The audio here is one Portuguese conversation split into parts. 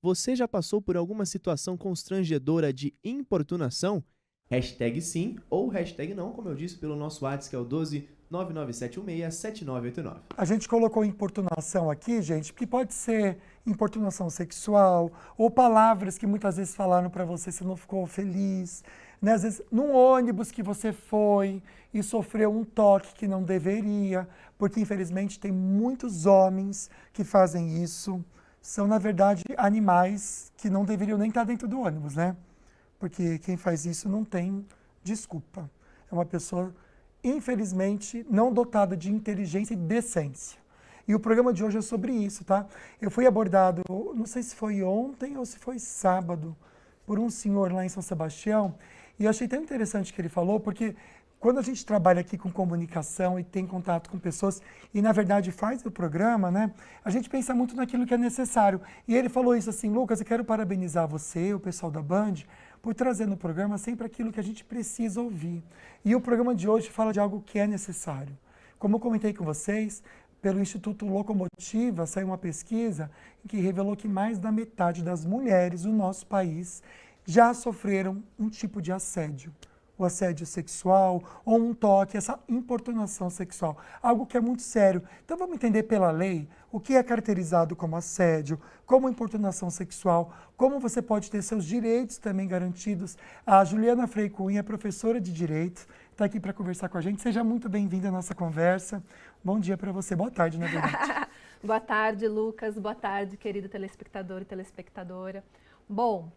Você já passou por alguma situação constrangedora de importunação? Hashtag sim ou hashtag não, como eu disse pelo nosso WhatsApp, que é o 12 997167989. A gente colocou importunação aqui, gente, porque pode ser importunação sexual ou palavras que muitas vezes falaram para você, você não ficou feliz, né? Às vezes, num ônibus que você foi e sofreu um toque que não deveria, porque infelizmente tem muitos homens que fazem isso. São, na verdade, animais que não deveriam nem estar dentro do ônibus, né? Porque quem faz isso não tem desculpa. É uma pessoa, infelizmente, não dotada de inteligência e decência. E o programa de hoje é sobre isso, tá? Eu fui abordado, não sei se foi ontem ou se foi sábado, por um senhor lá em São Sebastião, e eu achei tão interessante o que ele falou, porque quando a gente trabalha aqui com comunicação e tem contato com pessoas e, na verdade, faz o programa, né? A gente pensa muito naquilo que é necessário. E ele falou isso assim: Lucas, eu quero parabenizar você, o pessoal da Band, por trazer no programa sempre aquilo que a gente precisa ouvir. E o programa de hoje fala de algo que é necessário. Como eu comentei com vocês, pelo Instituto Locomotiva saiu uma pesquisa que revelou que mais da metade das mulheres do nosso país já sofreram um tipo de assédio. O assédio sexual ou um toque, essa importunação sexual, algo que é muito sério. Então vamos entender pela lei o que é caracterizado como assédio, como importunação sexual, como você pode ter seus direitos também garantidos. A Juliana Frei Cunha é professora de Direito, está aqui para conversar com a gente. Seja muito bem-vinda à nossa conversa. Bom dia para você, boa tarde, na verdade. Boa tarde, Lucas. Boa tarde, querido telespectador e telespectadora. Bom,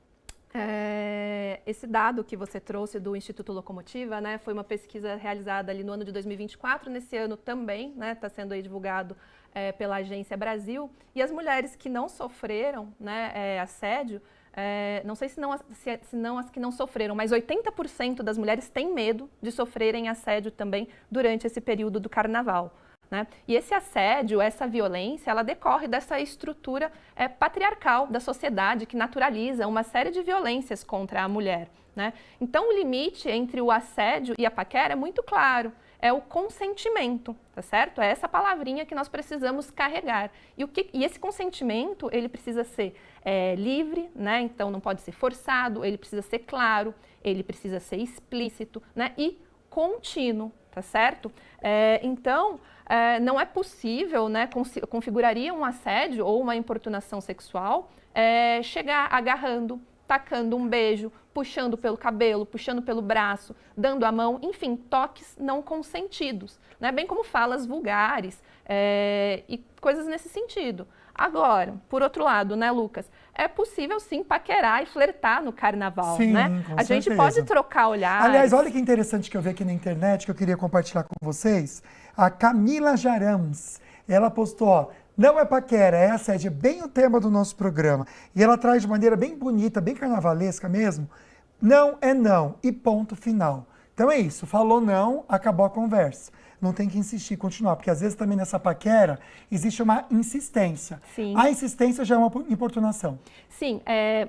esse dado que você trouxe do Instituto Locomotiva, né, foi uma pesquisa realizada ali no ano de 2024, nesse ano também, né, está sendo aí divulgado pela Agência Brasil, e as mulheres que não sofreram, né, assédio, não sei se não as que não sofreram, mas 80% das mulheres têm medo de sofrerem assédio também durante esse período do carnaval. Né? E esse assédio, essa violência, ela decorre dessa estrutura patriarcal da sociedade que naturaliza uma série de violências contra a mulher. Né? Então, o limite entre o assédio e a paquera é muito claro, é o consentimento, tá certo? É essa palavrinha que nós precisamos carregar. E esse consentimento, ele precisa ser livre, né? Então não pode ser forçado, ele precisa ser claro, ele precisa ser explícito, né? E contínuo, tá certo? Então, não é possível, né, configuraria um assédio ou uma importunação sexual, chegar agarrando, tacando um beijo, puxando pelo cabelo, puxando pelo braço, dando a mão, enfim, toques não consentidos, né? Bem como falas vulgares e coisas nesse sentido. Agora, por outro lado, né, Lucas, é possível sim paquerar e flertar no carnaval, sim, né? Com a gente certeza. pode trocar olhares. Aliás, olha que interessante que eu vi aqui na internet, que eu queria compartilhar com vocês. A Camila Jarams, ela postou, ó, não é paquera, é assédio, é bem o tema do nosso programa. E ela traz de maneira bem bonita, bem carnavalesca mesmo, não é não, e ponto final. Então é isso, falou não, acabou a conversa. Não tem que insistir, continuar, porque às vezes também nessa paquera existe uma insistência. Sim. A insistência já é uma importunação. Sim,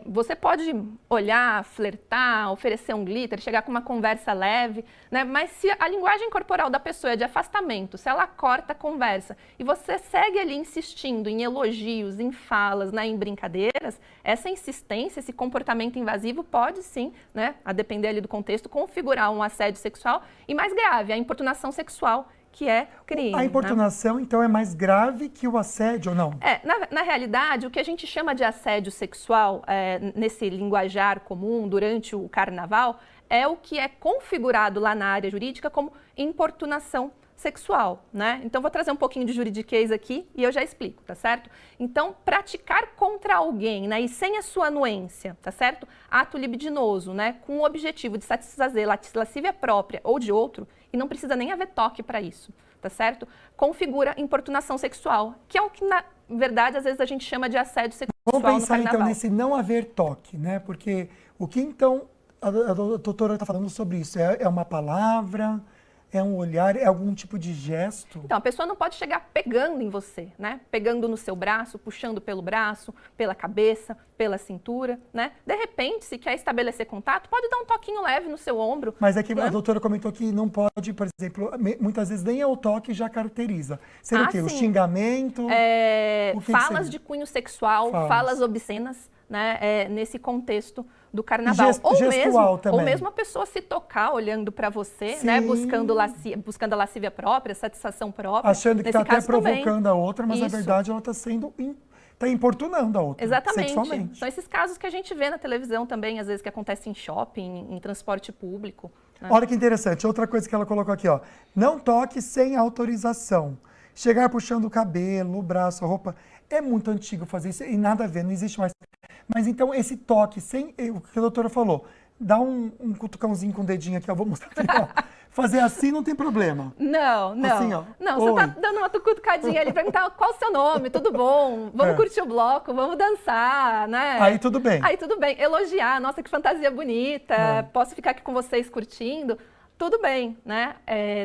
você pode olhar, flertar, oferecer um glitter, chegar com uma conversa leve, né? Mas se a linguagem corporal da pessoa é de afastamento, se ela corta a conversa e você segue ali insistindo em elogios, em falas, né, em brincadeiras, essa insistência, esse comportamento invasivo pode sim, né, a depender ali do contexto, configurar um assédio sexual e, mais grave, a importunação sexual, que é crime. A importunação, né? Então, é mais grave que o assédio ou não? Na realidade, o que a gente chama de assédio sexual, nesse linguajar comum, durante o carnaval, é o que é configurado lá na área jurídica como importunação sexual, né? Então, vou trazer um pouquinho de juridiquês aqui e eu já explico, tá certo? Então, praticar contra alguém, né, e sem a sua anuência, tá certo? Ato libidinoso, né, com o objetivo de satisfazer lascívia própria ou de outro, e não precisa nem haver toque para isso, tá certo? Configura importunação sexual, que é o que, na verdade, às vezes a gente chama de assédio sexual no carnaval. Vamos pensar, então, nesse não haver toque, né? Porque o que, então, a doutora está falando sobre isso? É uma palavra... É um olhar, é algum tipo de gesto? Então, a pessoa não pode chegar pegando em você, né? Pegando no seu braço, puxando pelo braço, pela cabeça, pela cintura, né? De repente, se quer estabelecer contato, pode dar um toquinho leve no seu ombro. Mas é que, né, a né? doutora comentou que não pode, por exemplo, muitas vezes nem é o toque já caracteriza. Seria o quê? Sim. O xingamento? Falas de cunho sexual, falas obscenas, né, nesse contexto do carnaval. Gestual também. Ou mesmo a pessoa se tocar olhando para você, Sim. né, buscando a lascívia própria, satisfação própria. Achando que está até provocando também. a outra, mas na Isso. verdade ela está está importunando a outra. Exatamente. Sexualmente. São esses casos que a gente vê na televisão também, às vezes que acontece em shopping, em transporte público. Né? Olha que interessante, outra coisa que ela colocou aqui, ó. Não toque sem autorização. Chegar puxando o cabelo, o braço, a roupa. É muito antigo fazer isso e nada a ver, não existe mais. Mas então esse toque, sem o que a doutora falou, dá um cutucãozinho com o dedinho aqui, eu vou mostrar aqui, ó. Fazer assim não tem problema. Não. Assim, ó. Não, Oi. você tá dando uma cutucadinha ali, perguntar qual o seu nome, tudo bom? Vamos curtir o bloco, vamos dançar, né? Aí tudo bem. Aí tudo bem. Elogiar, nossa, que fantasia bonita, posso ficar aqui com vocês curtindo? Tudo bem, né?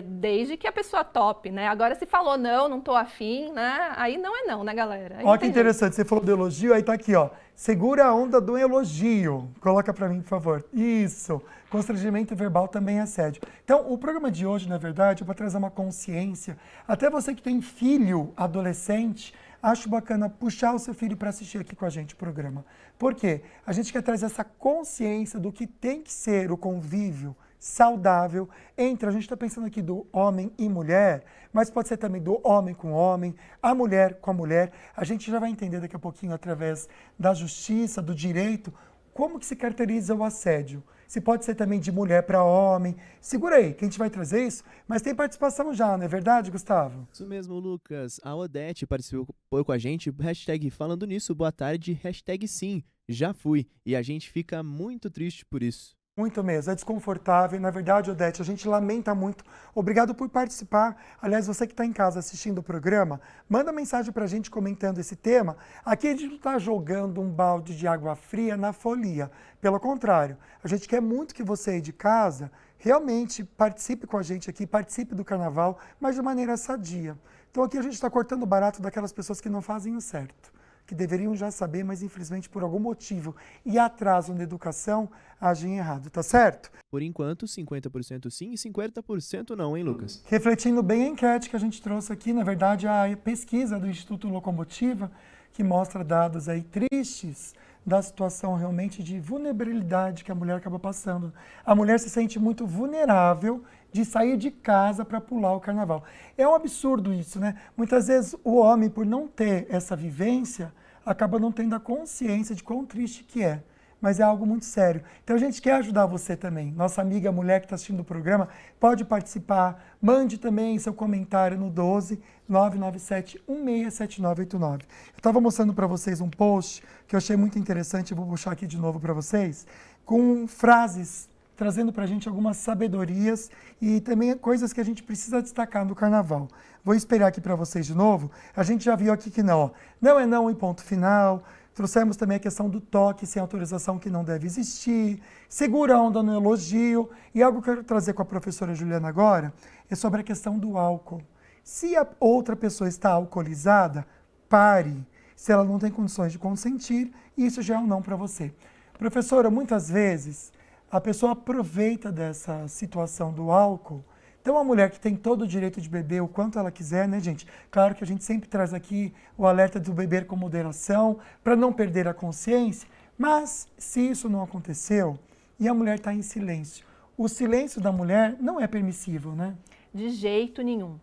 Desde que a pessoa tope, né? Agora, se falou não tô afim, né? Aí não é não, né, galera? Aí Olha que interessante, você falou do elogio, aí tá aqui, ó. Segura a onda do elogio. Coloca pra mim, por favor. Isso. Constrangimento verbal também é assédio. Então, o programa de hoje, na verdade, eu vou trazer uma consciência. Até você que tem filho adolescente, acho bacana puxar o seu filho para assistir aqui com a gente o programa. Por quê? A gente quer trazer essa consciência do que tem que ser o convívio saudável entre, a gente está pensando aqui do homem e mulher, mas pode ser também do homem com homem, a mulher com a mulher. A gente já vai entender daqui a pouquinho, através da justiça, do direito, como que se caracteriza o assédio. Se pode ser também de mulher para homem. Segura aí, que a gente vai trazer isso, mas tem participação já, não é verdade, Gustavo? Isso mesmo, Lucas. A Odete participou com a gente, hashtag falando nisso, boa tarde, hashtag sim, já fui. E a gente fica muito triste por isso. Muito mesmo, é desconfortável. Na verdade, Odete, a gente lamenta muito. Obrigado por participar. Aliás, você que está em casa assistindo o programa, manda mensagem para a gente comentando esse tema. Aqui a gente não está jogando um balde de água fria na folia. Pelo contrário, a gente quer muito que você aí de casa realmente participe com a gente aqui, participe do carnaval, mas de maneira sadia. Então aqui a gente está cortando o barato daquelas pessoas que não fazem o certo, que deveriam já saber, mas infelizmente por algum motivo e atraso na educação, agem errado, tá certo? Por enquanto, 50% sim e 50% não, hein, Lucas? Refletindo bem a enquete que a gente trouxe aqui, na verdade, a pesquisa do Instituto Locomotiva, que mostra dados aí tristes da situação realmente de vulnerabilidade que a mulher acaba passando. A mulher se sente muito vulnerável de sair de casa para pular o carnaval. É um absurdo isso, né? Muitas vezes o homem, por não ter essa vivência, acaba não tendo a consciência de quão triste que é. Mas é algo muito sério. Então a gente quer ajudar você também. Nossa amiga mulher que está assistindo o programa pode participar. Mande também seu comentário no 12 997 167989. Eu estava mostrando para vocês um post que eu achei muito interessante, eu vou puxar aqui de novo para vocês, com frases trazendo para a gente algumas sabedorias e também coisas que a gente precisa destacar no carnaval. Vou esperar aqui para vocês de novo. A gente já viu aqui que não, ó. Não é não em ponto final. Trouxemos também a questão do toque sem autorização, que não deve existir, segura a onda no elogio. E algo que eu quero trazer com a professora Juliana agora é sobre a questão do álcool. Se a outra pessoa está alcoolizada, pare. Se ela não tem condições de consentir, isso já é um não para você. Professora, muitas vezes a pessoa aproveita dessa situação do álcool. Então, a mulher que tem todo o direito de beber o quanto ela quiser, né, gente? Claro que a gente sempre traz aqui o alerta do beber com moderação, para não perder a consciência, mas se isso não aconteceu e a mulher está em silêncio, o silêncio da mulher não é permissível, né? De jeito nenhum.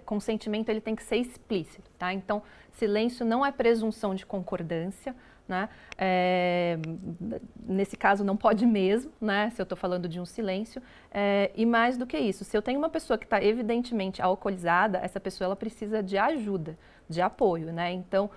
Consentimento ele tem que ser explícito, tá? Então, silêncio não é presunção de concordância, né? Nesse caso não pode mesmo, né? Se eu estou falando de um silêncio. E mais do que isso, se eu tenho uma pessoa que está evidentemente alcoolizada, essa pessoa ela precisa de ajuda, de apoio, né? Então,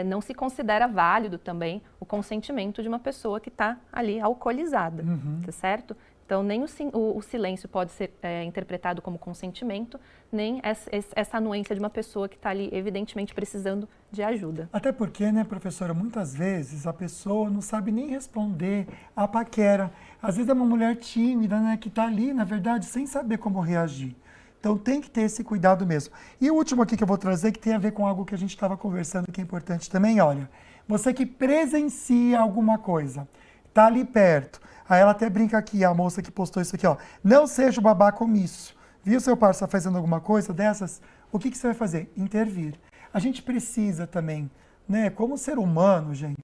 não se considera válido também o consentimento de uma pessoa que está ali alcoolizada, tá certo? Então, nem o silêncio pode ser interpretado como consentimento, nem essa anuência de uma pessoa que está ali, evidentemente, precisando de ajuda. Até porque, né, professora, muitas vezes a pessoa não sabe nem responder à paquera. Às vezes é uma mulher tímida, né, que está ali, na verdade, sem saber como reagir. Então, tem que ter esse cuidado mesmo. E o último aqui que eu vou trazer, que tem a ver com algo que a gente estava conversando, que é importante também, olha, você que presencia alguma coisa, está ali perto. Aí ela até brinca aqui, a moça que postou isso aqui, ó. Não seja o babaca omisso. Viu seu parceiro fazendo alguma coisa dessas? O que você vai fazer? Intervir. A gente precisa também, né, como ser humano, gente,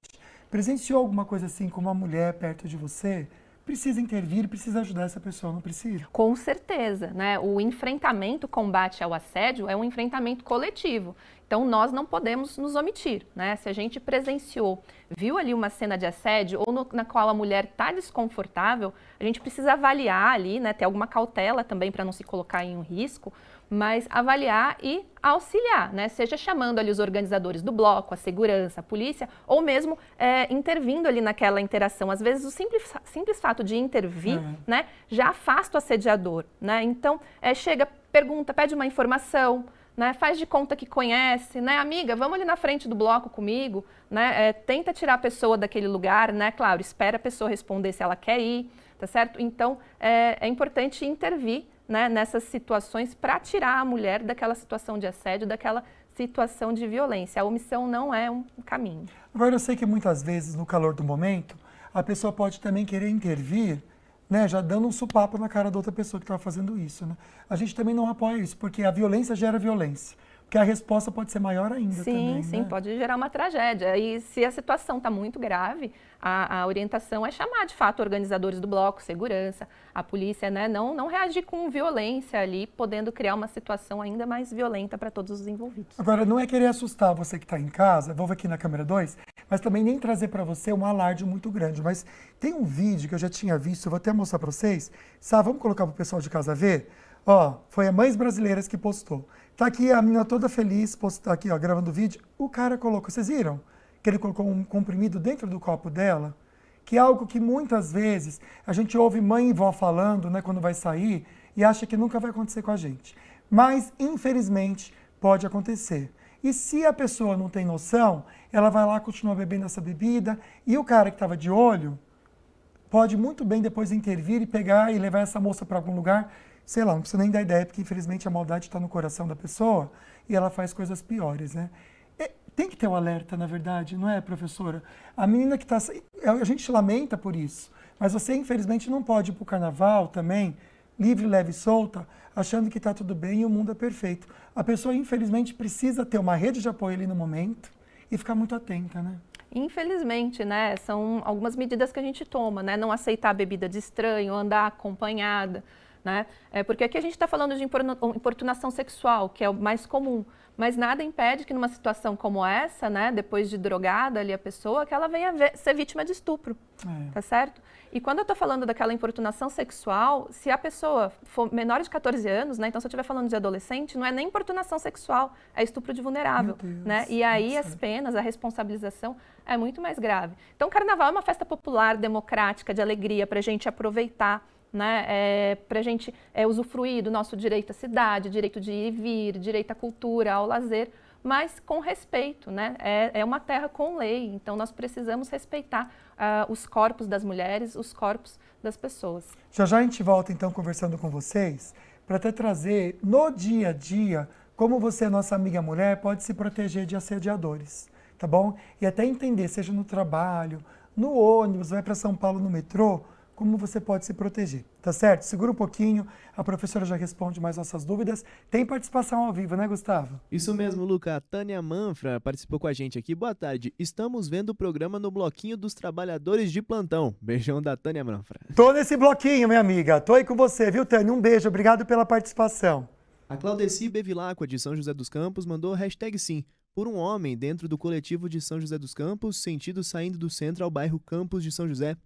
presenciou alguma coisa assim com uma mulher perto de você, precisa intervir, precisa ajudar essa pessoa, não precisa? Com certeza, né? O enfrentamento, o combate ao assédio é um enfrentamento coletivo. Então, nós não podemos nos omitir, né? Se a gente presenciou, viu ali uma cena de assédio ou na qual a mulher está desconfortável, a gente precisa avaliar ali, né? Ter alguma cautela também para não se colocar em um risco, mas avaliar e auxiliar, né? Seja chamando ali os organizadores do bloco, a segurança, a polícia, ou mesmo intervindo ali naquela interação. Às vezes, o simples fato de intervir, né? Já afasta o assediador, né? Então, chega, pergunta, pede uma informação, né, faz de conta que conhece, né, amiga, vamos ali na frente do bloco comigo, né, tenta tirar a pessoa daquele lugar, né, claro, espera a pessoa responder se ela quer ir, tá certo? Então, é importante intervir, né, nessas situações para tirar a mulher daquela situação de assédio, daquela situação de violência. A omissão não é um caminho. Agora, eu sei que muitas vezes, no calor do momento, a pessoa pode também querer intervir, né, já dando um sopapo na cara da outra pessoa que estava fazendo isso, né? A gente também não apoia isso, porque a violência gera violência. Porque a resposta pode ser maior ainda também, Sim, né? pode gerar uma tragédia. E se a situação está muito grave, a orientação é chamar, de fato, organizadores do bloco, segurança, a polícia, né? Não reagir com violência ali, podendo criar uma situação ainda mais violenta para todos os envolvidos. Agora, não é querer assustar você que está em casa, vou ver aqui na câmera 2, mas também nem trazer para você um alarde muito grande. Mas tem um vídeo que eu já tinha visto, eu vou até mostrar para vocês. Sabe, vamos colocar para o pessoal de casa ver? Ó, foi a Mães Brasileiras que postou. Tá aqui a menina toda feliz, tá aqui, ó, gravando o vídeo. O cara colocou, vocês viram? Que ele colocou um comprimido dentro do copo dela, que é algo que muitas vezes a gente ouve mãe e vó falando, né, quando vai sair, e acha que nunca vai acontecer com a gente. Mas, infelizmente, pode acontecer. E se a pessoa não tem noção, ela vai lá, continua bebendo essa bebida, e o cara que estava de olho pode muito bem depois intervir e pegar e levar essa moça para algum lugar, sei lá, não precisa nem dar ideia, porque infelizmente a maldade está no coração da pessoa e ela faz coisas piores, né? Tem que ter um alerta, na verdade, não é, professora? A menina que está... A gente lamenta por isso, mas você, infelizmente, não pode ir para o carnaval também, livre, leve e solta, achando que está tudo bem e o mundo é perfeito. A pessoa, infelizmente, precisa ter uma rede de apoio ali no momento e ficar muito atenta, né? Infelizmente, né, são algumas medidas que a gente toma, né? Não aceitar a bebida de estranho, andar acompanhada, né? Porque aqui a gente está falando de importunação sexual, que é o mais comum, mas nada impede que numa situação como essa, né, depois de drogada ali a pessoa, que ela venha ser vítima de estupro, tá certo? E quando eu estou falando daquela importunação sexual, se a pessoa for menor de 14 anos, né, então se eu estiver falando de adolescente, não é nem importunação sexual, é estupro de vulnerável, né? E aí as penas, a responsabilização é muito mais grave. Então o carnaval é uma festa popular, democrática, de alegria, para a gente aproveitar, né, para a gente usufruir do nosso direito à cidade, direito de ir e vir, direito à cultura, ao lazer, mas com respeito, né? É uma terra com lei, então nós precisamos respeitar os corpos das mulheres, os corpos das pessoas. Já já a gente volta então conversando com vocês para até trazer no dia a dia como você, nossa amiga mulher, pode se proteger de assediadores, tá bom? E até entender, seja no trabalho, no ônibus, vai para São Paulo no metrô, como você pode se proteger, tá certo? Segura um pouquinho, a professora já responde mais nossas dúvidas. Tem participação ao vivo, né, Gustavo? Isso mesmo, Luca. A Tânia Manfra participou com a gente aqui. Boa tarde. Estamos vendo o programa no Bloquinho dos Trabalhadores de Plantão. Beijão da Tânia Manfra. Tô nesse bloquinho, minha amiga. Tô aí com você, viu, Tânia? Um beijo, obrigado pela participação. A Claudeci Bevilacqua, de São José dos Campos, mandou #sim. Por um homem dentro do coletivo de São José dos Campos, sentido saindo do centro ao bairro Campos de São José,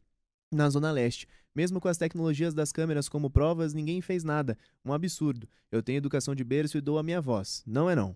na Zona Leste. Mesmo com as tecnologias das câmeras como provas, ninguém fez nada. Um absurdo. Eu tenho educação de berço e dou a minha voz. Não é não.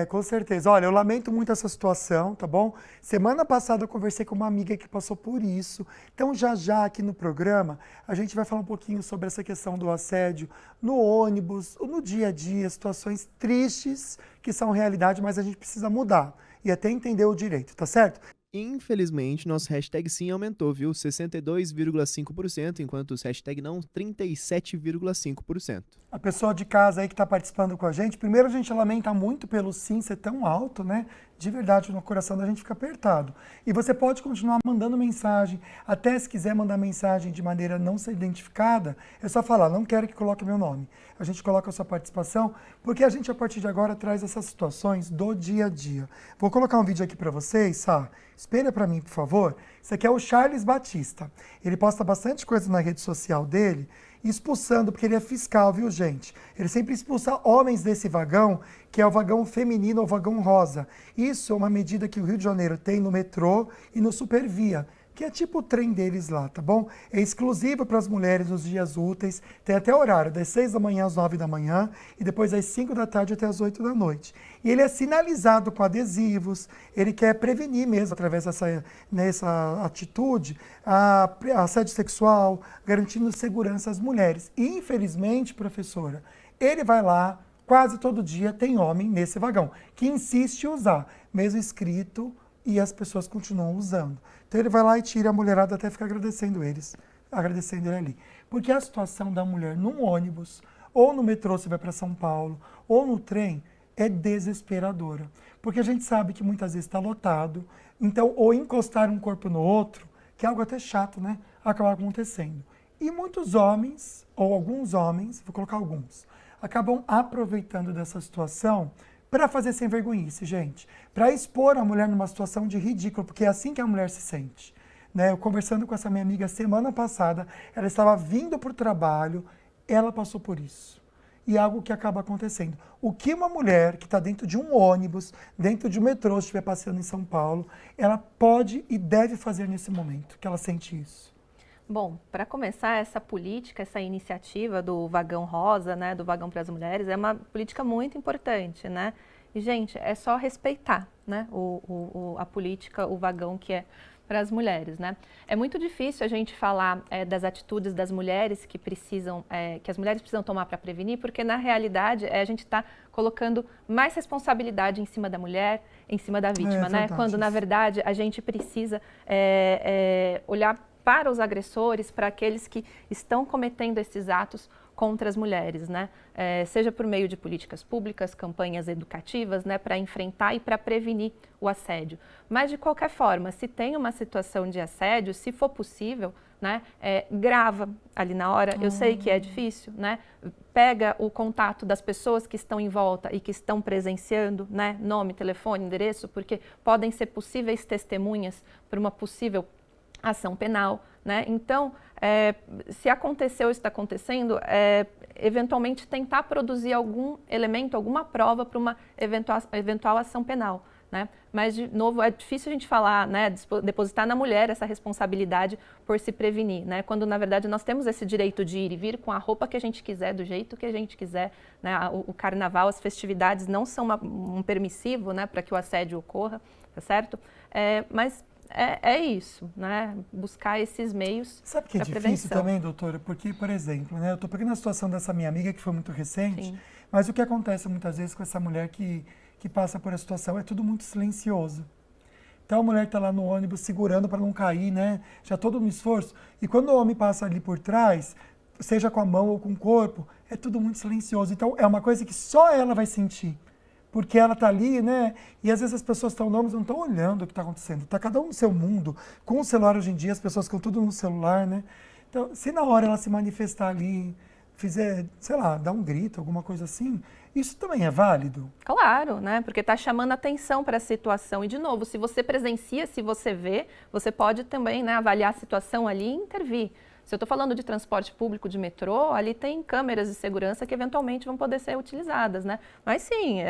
Com certeza. Olha, eu lamento muito essa situação, tá bom? Semana passada eu conversei com uma amiga que passou por isso. Então, já aqui no programa, a gente vai falar um pouquinho sobre essa questão do assédio no ônibus, ou no dia a dia, situações tristes que são realidade, mas a gente precisa mudar e até entender o direito, tá certo? Infelizmente, nosso #sim aumentou, viu? 62,5%, enquanto os #não, 37,5%. A pessoa de casa aí que está participando com a gente, primeiro a gente lamenta muito pelo sim ser tão alto, né? de verdade, no coração da gente fica apertado. E você pode continuar mandando mensagem, até se quiser mandar mensagem de maneira não ser identificada, é só falar, não quero que coloque meu nome. A gente coloca a sua participação, porque a gente, a partir de agora, traz essas situações do dia a dia. Vou colocar um vídeo aqui para vocês, Sá. Espelha para mim, por favor. Isso aqui é o Charles Batista. Ele posta bastante coisa na rede social dele, expulsando, porque ele é fiscal, viu, gente? Ele sempre expulsa homens desse vagão, que é o vagão feminino ou vagão rosa. Isso é uma medida que o Rio de Janeiro tem no metrô e no Supervia, que é tipo o trem deles lá, tá bom? É exclusivo para as mulheres nos dias úteis, tem até horário, das 6 da manhã às 9 da manhã e depois das 5 da tarde até às 8 da noite. E ele é sinalizado com adesivos, ele quer prevenir mesmo, através nessa atitude, a assédio sexual, garantindo segurança às mulheres. E, infelizmente, professora, ele vai lá, quase todo dia tem homem nesse vagão, que insiste em usar, mesmo escrito, e as pessoas continuam usando. Então ele vai lá e tira, a mulherada até fica agradecendo ele ali. Porque a situação da mulher num ônibus, ou no metrô, se vai para São Paulo, ou no trem, é desesperadora. Porque a gente sabe que muitas vezes está lotado, então, ou encostar um corpo no outro, que é algo até chato, né? Acaba acontecendo. E muitos homens, ou alguns homens, vou colocar alguns, acabam aproveitando dessa situação para fazer sem vergonhice, gente. Para expor a mulher numa situação de ridículo, porque é assim que a mulher se sente. Né? Eu conversando com essa minha amiga semana passada, ela estava vindo para o trabalho, ela passou por isso. E é algo que acaba acontecendo. O que uma mulher que está dentro de um ônibus, dentro de um metrô, se estiver passeando em São Paulo, ela pode e deve fazer nesse momento, que ela sente isso? Bom, para começar, essa política, essa iniciativa do vagão rosa, né, do vagão para as mulheres, é uma política muito importante, né? E, gente, é só respeitar, né, a política, o vagão que é para as mulheres, né? É muito difícil a gente falar das atitudes das mulheres que precisam, que as mulheres precisam tomar para prevenir, porque na realidade a gente está colocando mais responsabilidade em cima da mulher, em cima da vítima, né? Quando na verdade a gente precisa olhar para os agressores, para aqueles que estão cometendo esses atos contra as mulheres, né? Seja por meio de políticas públicas, campanhas educativas, né, para enfrentar e para prevenir o assédio. Mas, de qualquer forma, se tem uma situação de assédio, se for possível, né, grava ali na hora. Eu sei que é difícil, né? Pega o contato das pessoas que estão em volta e que estão presenciando, né, nome, telefone, endereço, porque podem ser possíveis testemunhas para uma possível ação penal, né? Então, se aconteceu ou está acontecendo, eventualmente tentar produzir algum elemento, alguma prova para uma eventual ação penal, né? Mas, de novo, é difícil a gente falar, né, depositar na mulher essa responsabilidade por se prevenir, né? Quando, na verdade, nós temos esse direito de ir e vir com a roupa que a gente quiser, do jeito que a gente quiser, né? O carnaval, as festividades não são um permissivo, né, para que o assédio ocorra, tá certo? Mas é isso, né? Buscar esses meios. Sabe que é difícil também, doutora? Porque, por exemplo, né, eu estou pegando a situação dessa minha amiga, que foi muito recente, sim, mas o que acontece muitas vezes com essa mulher que passa por essa situação é tudo muito silencioso. Então a mulher está lá no ônibus segurando para não cair, né? Já todo no esforço. E quando o homem passa ali por trás, seja com a mão ou com o corpo, é tudo muito silencioso. Então é uma coisa que só ela vai sentir. Porque ela está ali, né? E às vezes as pessoas estão não estão olhando o que está acontecendo. Está cada um no seu mundo. Com o celular hoje em dia, as pessoas ficam tudo no celular, né? Então, se na hora ela se manifestar ali, fizer, sei lá, dar um grito, alguma coisa assim, isso também é válido? Claro, né? Porque está chamando atenção para a situação. E, de novo, se você presencia, se você vê, você pode também, né, avaliar a situação ali e intervir. Se eu estou falando de transporte público, de metrô, ali tem câmeras de segurança que eventualmente vão poder ser utilizadas, né? Mas sim,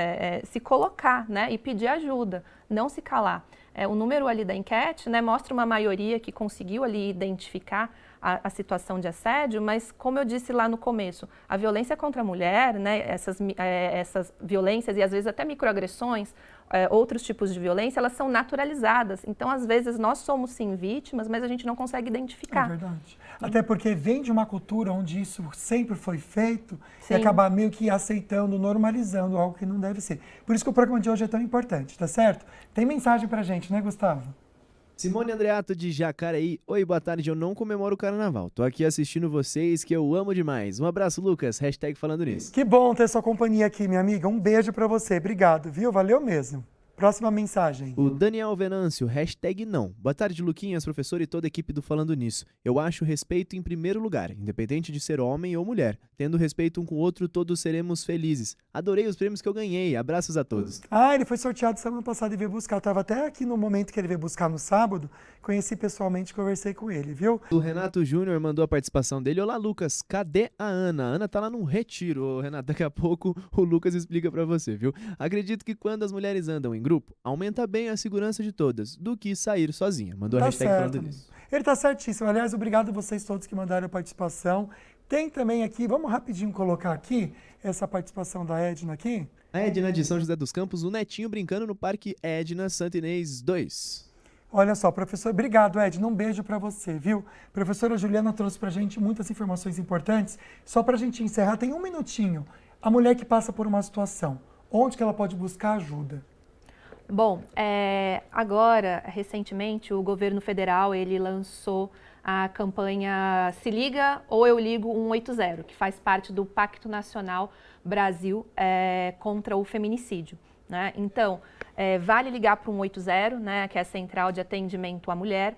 se colocar, né, e pedir ajuda, não se calar. O número ali da enquete, né, mostra uma maioria que conseguiu ali identificar a situação de assédio, mas como eu disse lá no começo, a violência contra a mulher, né, essas violências e às vezes até microagressões, outros tipos de violência, elas são naturalizadas. Então, às vezes, nós somos sim vítimas, mas a gente não consegue identificar. É verdade. Até porque vem de uma cultura onde isso sempre foi feito, sim, e acabar meio que aceitando, normalizando algo que não deve ser. Por isso que o programa de hoje é tão importante, tá certo? Tem mensagem pra gente, né, Gustavo? Simone Andreato de Jacareí. Oi, boa tarde, eu não comemoro o carnaval. Tô aqui assistindo vocês, que eu amo demais. Um abraço, Lucas. Hashtag falando nisso. Que bom ter sua companhia aqui, minha amiga. Um beijo pra você. Obrigado, viu? Valeu mesmo. Próxima mensagem. O Daniel Venâncio, #não. Boa tarde, Luquinhas, professor e toda a equipe do Falando Nisso. Eu acho respeito em primeiro lugar, independente de ser homem ou mulher. Tendo respeito um com o outro, todos seremos felizes. Adorei os prêmios que eu ganhei. Abraços a todos. Ah, ele foi sorteado semana passada e veio buscar. Eu estava até aqui no momento que ele veio buscar no sábado. Conheci pessoalmente, conversei com ele, viu? O Renato Júnior mandou a participação dele. Olá, Lucas. Cadê a Ana? A Ana tá lá num retiro. Ô, Renato, daqui a pouco o Lucas explica pra você, viu? Acredito que quando as mulheres andam em grupo, aumenta bem a segurança de todas, do que sair sozinha. Mandou a Tá hashtag certo. falando nisso. Ele tá certíssimo. Aliás, obrigado a vocês todos que mandaram a participação. Tem também aqui, vamos rapidinho colocar aqui essa participação da Edna aqui. A Edna de São José dos Campos, o netinho brincando no Parque Edna Santa Inês 2. Olha só, professor, obrigado, Edna. Um beijo para você, viu? Professora Juliana trouxe pra gente muitas informações importantes. Só pra gente encerrar, tem um minutinho. A mulher que passa por uma situação, onde que ela pode buscar ajuda? Bom, agora, recentemente, o governo federal ele lançou a campanha Se Liga ou Eu Ligo 180, que faz parte do Pacto Nacional Brasil contra o Feminicídio. Né? Então, vale ligar para o 180, né, que é a Central de Atendimento à Mulher,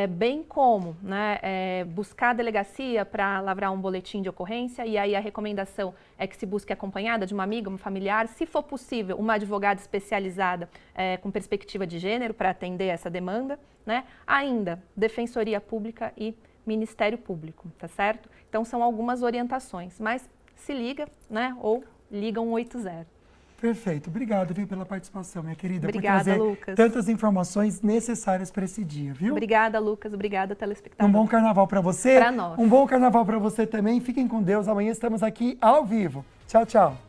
bem como, né, buscar a delegacia para lavrar um boletim de ocorrência, e aí a recomendação é que se busque acompanhada de uma amiga, um familiar, se for possível, uma advogada especializada com perspectiva de gênero para atender essa demanda, né? Ainda, Defensoria Pública e Ministério Público, tá certo? Então, são algumas orientações, mas se liga, né, ou liga 180. Perfeito. Obrigado, viu, pela participação, minha querida. Obrigada, por trazer Lucas. tantas informações necessárias para esse dia, viu? Obrigada, Lucas. Obrigada, telespectador. Um bom carnaval para você. Pra nós. Um bom carnaval para você também. Fiquem com Deus. Amanhã estamos aqui ao vivo. Tchau, tchau.